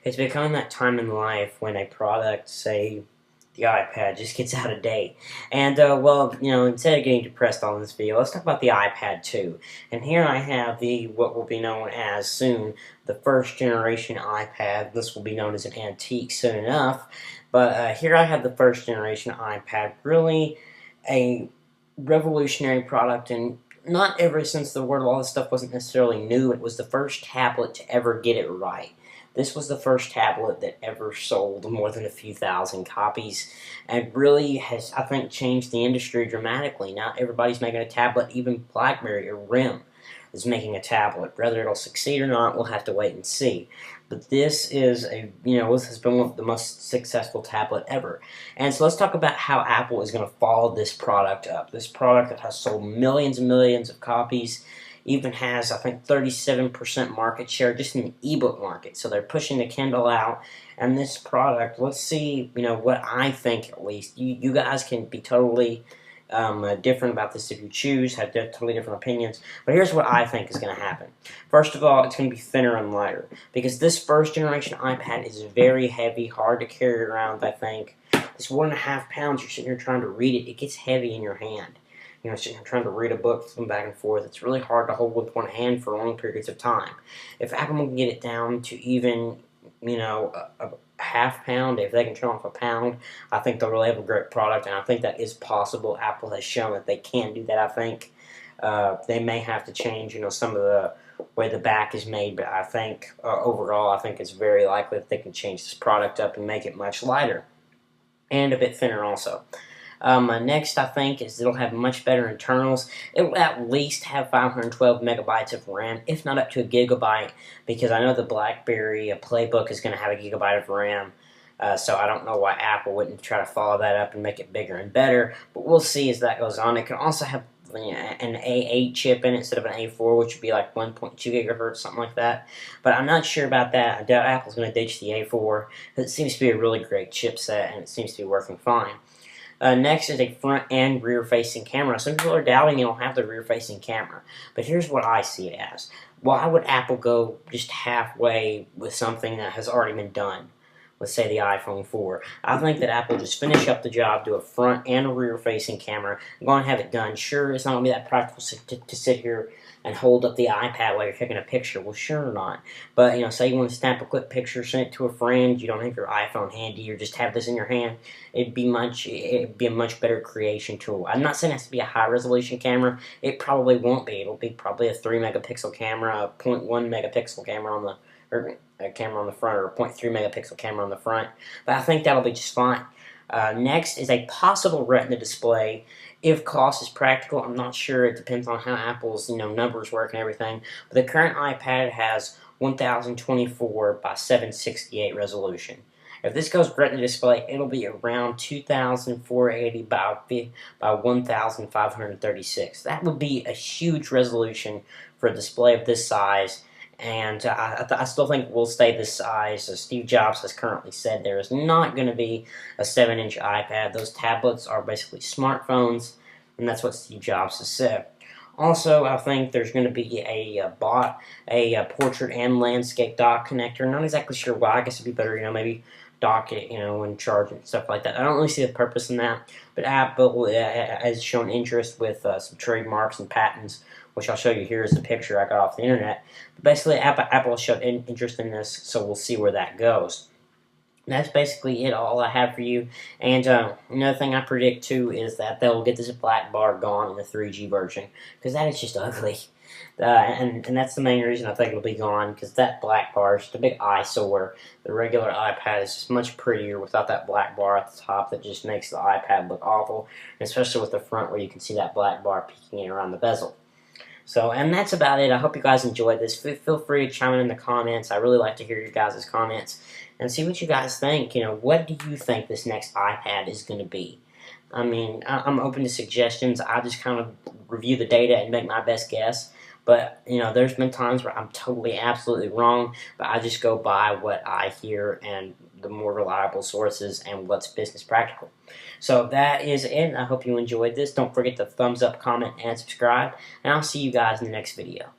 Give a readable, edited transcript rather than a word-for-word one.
It's becoming that time in life when a product, say the iPad, just gets out of date. And, well, instead of getting depressed on this video, let's talk about the iPad 2. And here I have what will be known as soon the first generation iPad. This will be known as an antique soon enough. But here I have the first generation iPad. Really a revolutionary product, and not ever since the word all this stuff wasn't necessarily new. It was the first tablet to ever get it right. This was the first tablet that ever sold more than a few thousand copies, and really has, I think, changed the industry dramatically. Now everybody's making a tablet. Even BlackBerry or RIM is making a tablet. Whether it'll succeed or not, we'll have to wait and see. But this is this has been one of the most successful tablet ever. And so let's talk about how Apple is going to follow this product up. This product that has sold millions and millions of copies, even has, I think, 37% market share just in the ebook market. So they're pushing the Kindle out. And this product, let's see, what I think at least. You guys can be totally different about this if you choose, have totally different opinions. But here's what I think is going to happen. First of all, it's going to be thinner and lighter, because this first generation iPad is very heavy, hard to carry around, I think. This 1.5 pounds, you're sitting here trying to read it, it gets heavy in your hand. Sitting here trying to read a book, flipping back and forth, it's really hard to hold with one hand for long periods of time. If Apple can get it down to even, a half pound, if they can turn off a pound, I think they'll really have a great product, and I think that is possible. Apple has shown that they can do that, I think. They may have to change, some of the way the back is made, but I think, overall, I think it's very likely that they can change this product up and make it much lighter, and a bit thinner also. Next, I think, is it'll have much better internals. It will at least have 512 megabytes of RAM, if not up to a gigabyte, because I know the BlackBerry Playbook is going to have a gigabyte of RAM. So I don't know why Apple wouldn't try to follow that up and make it bigger and better, but we'll see as that goes on. It can also have an A8 chip in it instead of an A4, which would be like 1.2 gigahertz, something like that. But I'm not sure about that. I doubt Apple's going to ditch the A4, because it seems to be a really great chipset, and it seems to be working fine. Next is a front and rear facing camera. Some people are doubting it'll have the rear facing camera, but here's what I see it as. Why would Apple go just halfway with something that has already been done? Let's say the iPhone 4. I think that Apple just finish up the job, do a front and a rear facing camera, and go and have it done. Sure, it's not going to be that practical to sit here and hold up the iPad while you're taking a picture. Well, sure not. But, say you want to snap a quick picture, send it to a friend, you don't have your iPhone handy, or just have this in your hand, it'd be a much better creation tool. I'm not saying it has to be a high-resolution camera. It probably won't be. It'll be probably a 3-megapixel camera, a 0.1 megapixel camera on the camera on the front, or a 0.3 megapixel camera on the front. But I think that'll be just fine. Next is a possible Retina display. If cost is practical, I'm not sure. It depends on how Apple's numbers work and everything. But the current iPad has 1024 by 768 resolution. If this goes Retina display, it'll be around 2480 by 1536. That would be a huge resolution for a display of this size. And I still think we'll stay this size. As Steve Jobs has currently said, there is not going to be a 7-inch iPad. Those tablets are basically smartphones, and that's what Steve Jobs has said. Also, I think there's going to be a portrait and landscape dock connector. Not exactly sure why. I guess it'd be better, maybe dock it, and charge it and stuff like that. I don't really see the purpose in that, but Apple has shown interest with some trademarks and patents, which I'll show you. Here is the picture I got off the internet. But basically, Apple showed interest in this, so we'll see where that goes. And that's basically it, all I have for you. And another thing I predict, too, is that they'll get this black bar gone in the 3G version, because that is just ugly. And that's the main reason I think it'll be gone, because that black bar is just a big eyesore. The regular iPad is just much prettier without that black bar at the top that just makes the iPad look awful, especially with the front where you can see that black bar peeking around the bezel. So, and that's about it. I hope you guys enjoyed this. Feel free to chime in the comments. I really like to hear your guys' comments and see what you guys think. What do you think this next iPad is going to be? I mean, I'm open to suggestions. I just kind of review the data and make my best guess. But, there's been times where I'm totally, absolutely wrong, but I just go by what I hear and the more reliable sources and what's business practical. So that is it. I hope you enjoyed this. Don't forget to thumbs up, comment, and subscribe, and I'll see you guys in the next video.